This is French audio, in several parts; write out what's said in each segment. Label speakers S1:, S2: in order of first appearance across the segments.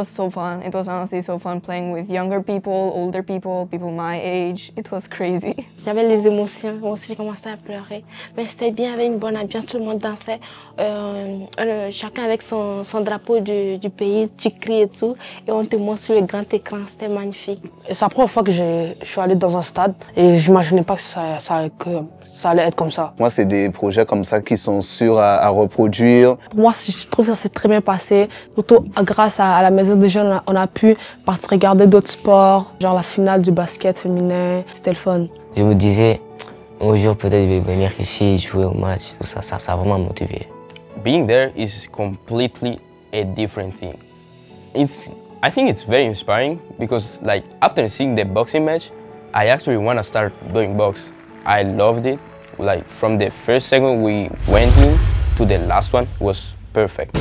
S1: was so fun. It was honestly so fun playing with younger people, older people my age. It was crazy.
S2: J'avais les émotions, moi aussi j'ai commencé à pleurer. Mais c'était bien, avec une bonne ambiance, tout le monde dansait. Chacun avec son drapeau du pays, tu cries et tout. Et on te montre sur le grand écran, c'était magnifique.
S3: C'est la première fois que je suis allé dans un stade et je n'imaginais pas que ça allait être comme ça.
S4: Moi, c'est des projets comme ça qui sont sûrs à reproduire.
S3: Pour moi, je trouve que ça s'est très bien passé. Surtout grâce à la Maison des Jeunes, on a pu regarder d'autres sports, genre la finale du basket féminin. C'était le fun.
S5: Je me disais, un jour peut-être je vais venir ici jouer au match, tout ça, ça a vraiment motivé.
S6: Being there is completely a different thing. I think it's very inspiring because like after seeing the boxing match, I actually want to start doing box. I loved it. Like from the first second we went in to the last one was perfect.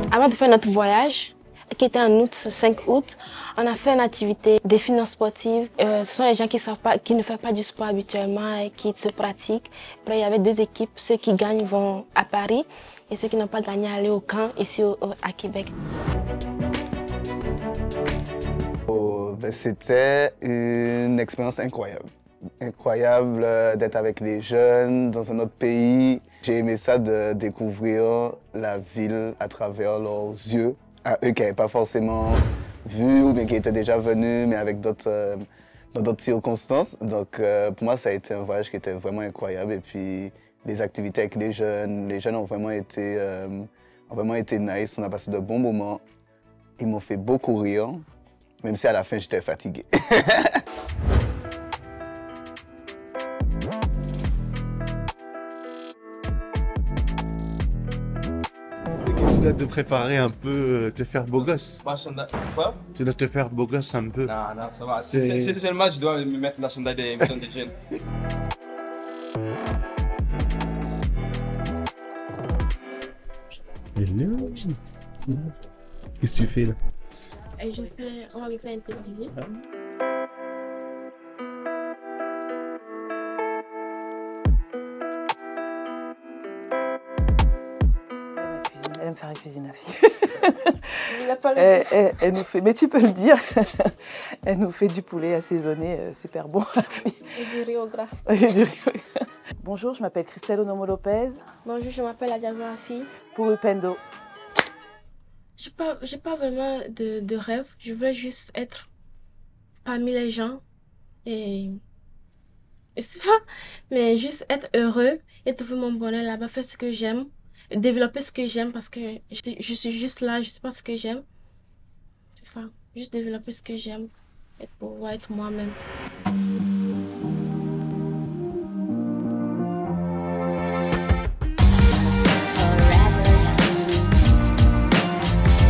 S2: Avant de faire notre voyage, qui était en août, 5 août, on a fait une activité, des finances sportives. Ce sont les gens qui ne font pas du sport habituellement et qui se pratiquent. Après, il y avait 2 équipes. Ceux qui gagnent vont à Paris et ceux qui n'ont pas gagné aller au camp ici à Québec.
S4: C'était une expérience incroyable. Incroyable d'être avec les jeunes dans un autre pays. J'ai aimé ça de découvrir la ville à travers leurs yeux, à eux qui n'avaient pas forcément vu ou bien qui étaient déjà venus, mais avec dans d'autres circonstances. Donc pour moi, ça a été un voyage qui était vraiment incroyable. Et puis les activités avec les jeunes ont vraiment été nice. On a passé de bons moments. Ils m'ont fait beaucoup rire, même si à la fin, j'étais fatigué.
S7: Tu dois te préparer un peu, te faire beau gosse.
S6: Quoi?
S7: Tu dois te faire beau gosse un peu.
S6: Non, ça va. C'est seulement je dois me mettre la chandail des Maisons des Jeunes.
S7: Qu'est-ce que tu fais là?
S2: On va me faire interviewer.
S8: Elle aime faire la cuisine à fille. Elle nous fait, mais tu peux le dire, elle nous fait du poulet assaisonné super bon à fille.
S2: Et du riz au gras.
S8: Bonjour, je m'appelle Christelle Onomo Lopez.
S2: Bonjour, je m'appelle Adjama Afi.
S8: Pour Upendo.
S2: J'ai pas vraiment de rêve. Je veux juste être parmi les gens et je sais pas, mais juste être heureux et trouver mon bonheur là-bas, faire ce que j'aime, développer ce que j'aime parce que je suis juste là, je sais pas ce que j'aime. C'est ça, juste développer ce que j'aime et pouvoir être moi-même.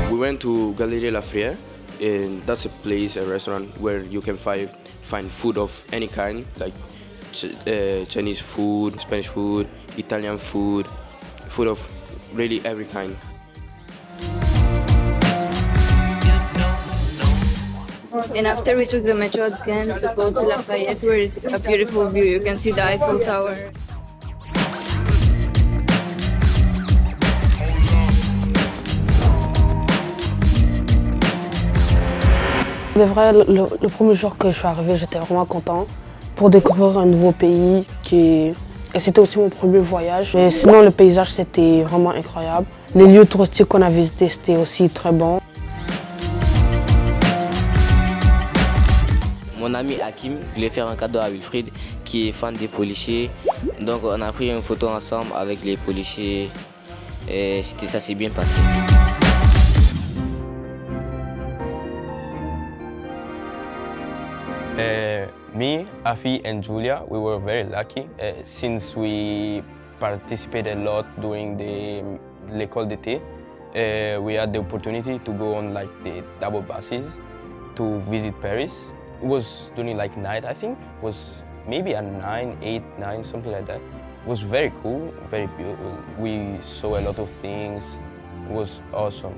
S6: We went to Galerie Lafayette, and that's a place, a restaurant where you can find food of any kind, like Chinese food, Spanish food, Italian food, food of really every kind.
S9: And after we took the metro again to go to Lafayette, where it's a beautiful view. You can see the Eiffel Tower.
S3: C'est vrai, le premier jour que je suis arrivée, j'étais vraiment content pour découvrir un nouveau pays et c'était aussi mon premier voyage. Mais sinon, le paysage, c'était vraiment incroyable. Les lieux touristiques qu'on a visités, c'était aussi très bon.
S5: Mon ami Hakim voulait faire un cadeau à Wilfried qui est fan des policiers. Donc on a pris une photo ensemble avec les policiers et ça s'est bien passé.
S6: Me, Afi and Julia, we were very lucky since we participated a lot during l'école d'été. We had the opportunity to go on like the double buses to visit Paris. It was during like night, I think. It was maybe at 8, 9, something like that. It was very cool, very beautiful. We saw a lot of things. It was awesome.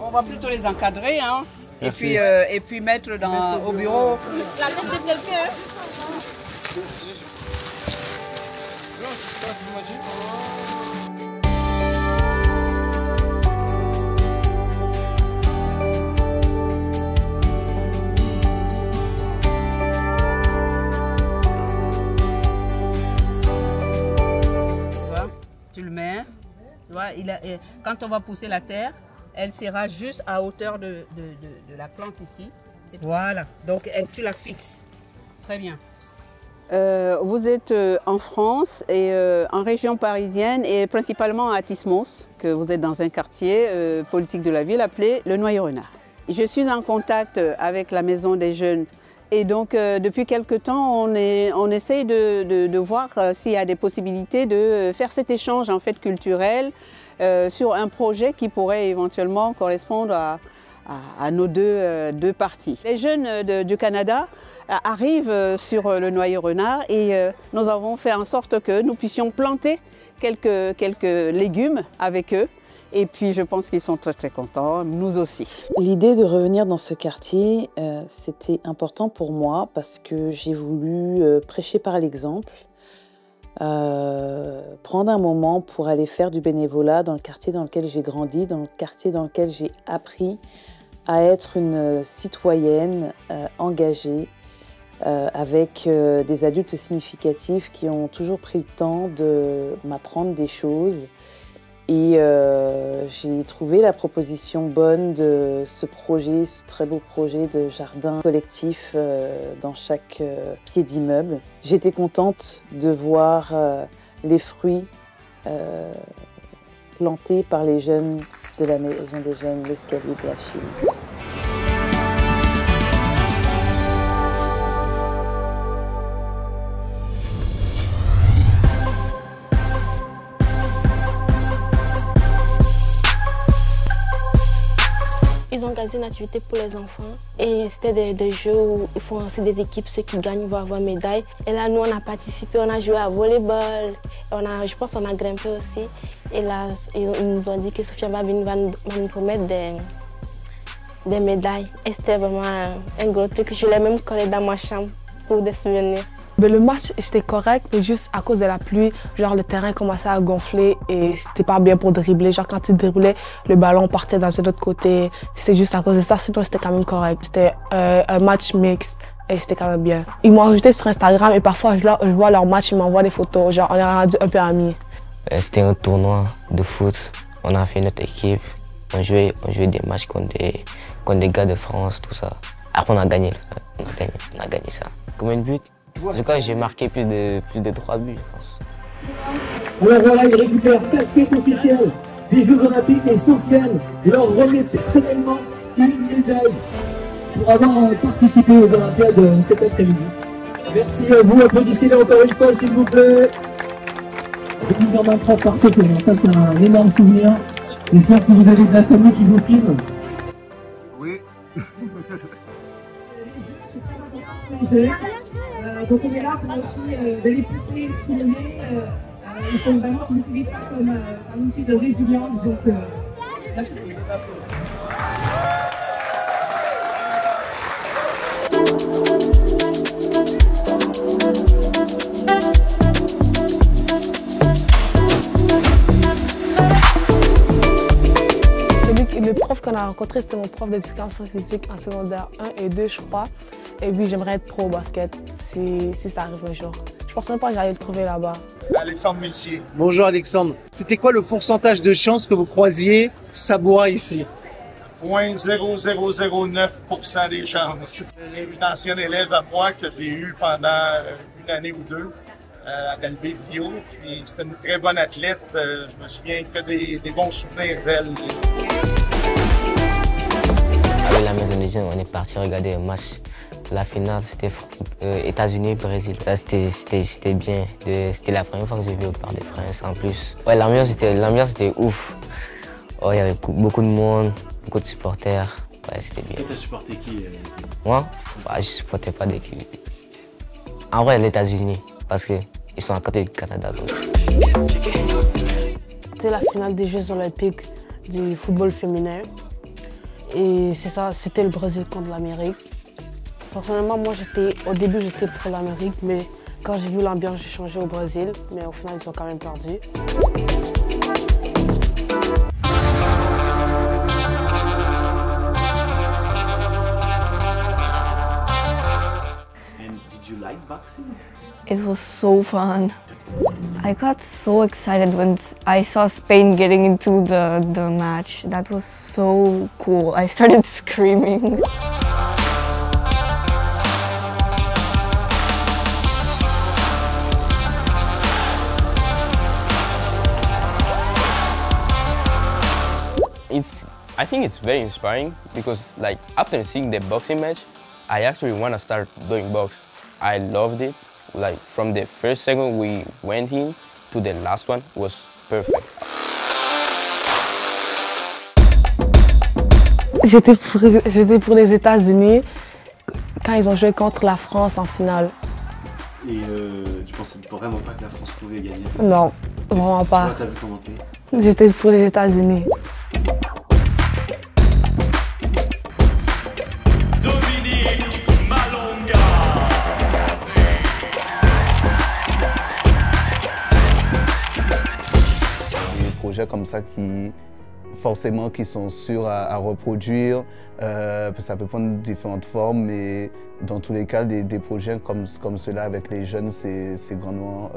S10: On va plutôt les encadrer, hein, et puis mettre au bureau.
S2: La tête de quelqu'un.
S10: Tu le mets. Tu vois, quand on va pousser la terre, elle sera juste à hauteur de la plante ici. Voilà, donc tu la fixes. Très bien. Vous êtes en France et en région parisienne et principalement à Tismos, que vous êtes dans un quartier politique de la ville appelé le Noyer-Renard. Je suis en contact avec la Maison des Jeunes et donc depuis quelque temps on essaye de voir s'il y a des possibilités de faire cet échange en fait culturel sur un projet qui pourrait éventuellement correspondre à nos deux parties. Les jeunes du Canada arrivent sur le Noyer-Renard et nous avons fait en sorte que nous puissions planter quelques légumes avec eux. Et puis je pense qu'ils sont très très contents, nous aussi.
S11: L'idée de revenir dans ce quartier, c'était important pour moi parce que j'ai voulu prêcher par l'exemple, prendre un moment pour aller faire du bénévolat dans le quartier dans lequel j'ai grandi, dans le quartier dans lequel j'ai appris à être une citoyenne engagée, avec des adultes significatifs qui ont toujours pris le temps de m'apprendre des choses. Et j'ai trouvé la proposition bonne de ce projet, ce très beau projet de jardin collectif dans chaque pied d'immeuble. J'étais contente de voir les fruits plantés par les jeunes de la Maison des Jeunes, l'escalier de la Chine.
S2: Ils ont organisé une activité pour les enfants et c'était des jeux où ils font aussi des équipes, ceux qui gagnent vont avoir médaille. Et là, nous, on a participé, on a joué à volleyball, je pense qu'on a grimpé aussi. Et là, ils nous ont dit que Sophia va nous promettre des médailles. Et c'était vraiment un gros truc. Je l'ai même collé dans ma chambre pour des souvenirs.
S3: Mais le match, c'était correct, mais juste à cause de la pluie, genre le terrain commençait à gonfler et c'était pas bien pour dribbler. Genre quand tu dribblais, le ballon partait dans un autre côté. C'était juste à cause de ça, sinon c'était quand même correct. C'était un match mixte et c'était quand même bien. Ils m'ont ajouté sur Instagram et parfois je vois leur match, ils m'envoient des photos. Genre on est rendu un peu amis.
S5: C'était un tournoi de foot. On a fait notre équipe. On jouait des matchs contre des gars de France, tout ça. Après on a gagné. On a gagné ça. Combien de buts? En tout cas, j'ai marqué plus de 3 buts, je pense.
S12: Alors voilà, ils récupèrent casquette officielle des Jeux Olympiques et Sofiane leur remet personnellement une médaille pour avoir participé aux Olympiades cet après-midi. Merci à vous, applaudissez-les encore une fois s'il vous plaît. Une mise en main propre parfaitement, ça c'est un énorme souvenir. J'espère que vous avez de la famille qui vous filme.
S7: Oui.
S12: les jeunes. Donc on est là pour aussi de les pousser, stimuler. Il faut vraiment qu'ils utilisent ça comme un outil de résilience. Donc,
S3: Le prof qu'on a rencontré, c'était mon prof d'éducation physique en secondaire 1 et 2, je crois. Et oui, j'aimerais être pro au basket si ça arrive un jour. Je pense même pas que j'allais le trouver là-bas.
S13: Alexandre Messier. Bonjour Alexandre. C'était quoi le pourcentage de chances que vous croisiez Saboura ici?
S14: 0,0009% des chances. C'est une ancienne élève à moi que j'ai eue pendant une année ou deux à Dalbé-Vio. Puis c'était une très bonne athlète. Je me souviens que des bons souvenirs d'elle.
S5: Avec la maison des jeunes, on est parti regarder un match. La finale, c'était États-Unis-Brésil. C'était bien. C'était la première fois que j'ai vu au Parc des Princes en plus. Ouais, l'ambiance était ouf. Oh, il y avait beaucoup de monde, beaucoup de supporters. Ouais, c'était bien.
S7: Et t'as supporté qui
S5: Moi, je supportais pas d'équipe. En vrai, les États-Unis, parce qu'ils sont à côté du Canada.
S3: C'était la finale des Jeux Olympiques du football féminin. Et c'est ça, c'était le Brésil contre l'Amérique. Personnellement, moi, au début, j'étais pour l'Amérique, mais quand j'ai vu l'ambiance, j'ai changé au Brésil. Mais au final, ils ont quand même perdu.
S7: And did you like boxing?
S1: It was so fun. I got so excited when I saw Spain getting into the match. That was so cool. I started screaming.
S6: I think it's very inspiring because like after seeing the boxing match, I actually want to start doing box. I loved it. Like from the first second we went in to the last one was perfect.
S3: J'étais pour les États-Unis quand ils ont joué contre la France en finale.
S7: Et tu pensais vraiment pas que la France pouvait gagner?
S3: Non, vraiment pas.
S7: Toi, t'as vu commenter?
S3: J'étais pour les États-Unis.
S4: Comme ça qui forcément qui sont sûrs à reproduire. Ça peut prendre différentes formes, mais dans tous les cas, des projets comme ceux-là avec les jeunes, c'est grandement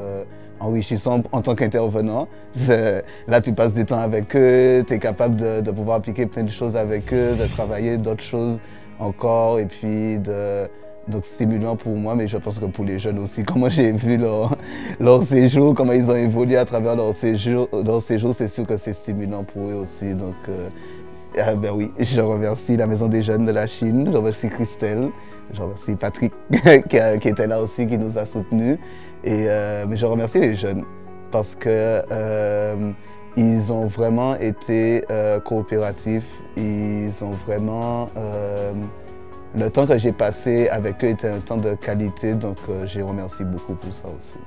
S4: enrichissant en tant qu'intervenant. Là, tu passes du temps avec eux, tu es capable de pouvoir appliquer plein de choses avec eux, de travailler d'autres choses encore, et puis donc stimulant pour moi, mais je pense que pour les jeunes aussi, comment j'ai vu leur séjour, comment ils ont évolué à travers leur séjour, c'est sûr que c'est stimulant pour eux aussi. Donc ben oui, je remercie la Maison des Jeunes de la Chine, je remercie Christelle, je remercie Patrick qui était là aussi, qui nous a soutenus. Mais je remercie les jeunes parce que ils ont vraiment été coopératifs, ils ont vraiment... le temps que j'ai passé avec eux était un temps de qualité, donc je les remercie beaucoup pour ça aussi.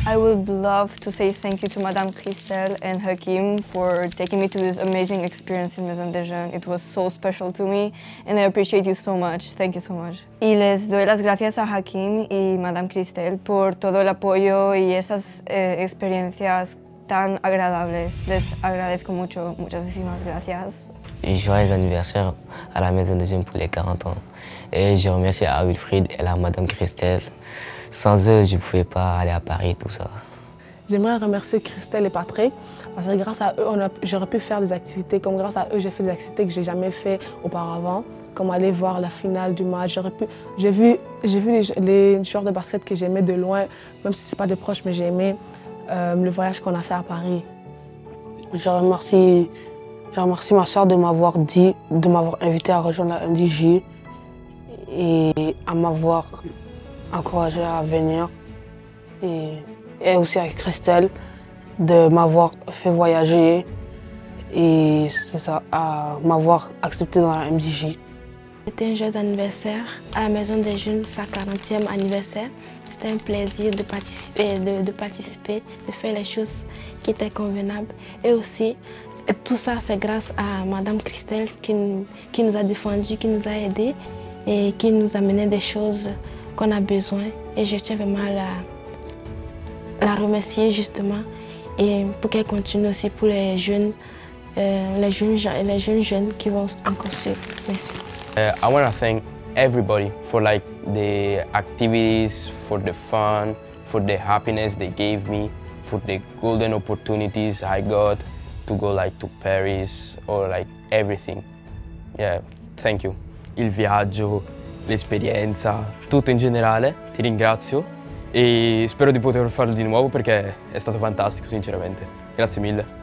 S1: I would love to say thank you to Madame Christelle and Hakim for taking me to this amazing experience in Maison des Jeunes. It was so special to me and I appreciate you so much. Thank you so much. Y les doy las gracias a Hakim y Madame Christelle por todo el apoyo y estas experiencias tan agradables. Les agradezco mucho. Muchísimas gracias.
S5: Joyeux anniversaire à la Maison des Jeunes pour les 40 ans. Et je remercie à Wilfried et à Madame Christelle. Sans eux, je ne pouvais pas aller à Paris, tout ça.
S3: J'aimerais remercier Christelle et Patrick parce que grâce à eux, j'aurais pu faire des activités. Comme grâce à eux, j'ai fait des activités que je n'ai jamais fait auparavant, comme aller voir la finale du match. J'ai vu les joueurs de basket que j'aimais de loin, même si ce n'est pas de proches, mais j'ai aimé le voyage qu'on a fait à Paris.
S15: Je remercie ma soeur de m'avoir invité à rejoindre la MDJ et à m'avoir encouragé à venir. Et aussi avec Christelle de m'avoir fait voyager et c'est ça, à m'avoir accepté dans la MDJ.
S2: C'était un joyeux anniversaire à la Maison des Jeunes, sa 40e anniversaire. C'était un plaisir de participer, de faire les choses qui étaient convenables. Et aussi, tout ça, c'est grâce à Madame Christelle qui nous a défendus, qui nous a aidés et qui nous a mené des choses qu'on a besoin. Et je tiens vraiment à la remercier justement et pour qu'elle continue aussi pour les jeunes jeunes qui vont encore suivre. Merci.
S6: I want to thank everybody for like the activities, for the fun, for the happiness they gave me, for the golden opportunities I got to go like to Paris or like everything. Yeah, thank you. Il viaggio, l'esperienza, tutto in generale, ti ringrazio e spero di poter farlo di nuovo perché è stato fantastico sinceramente. Grazie mille.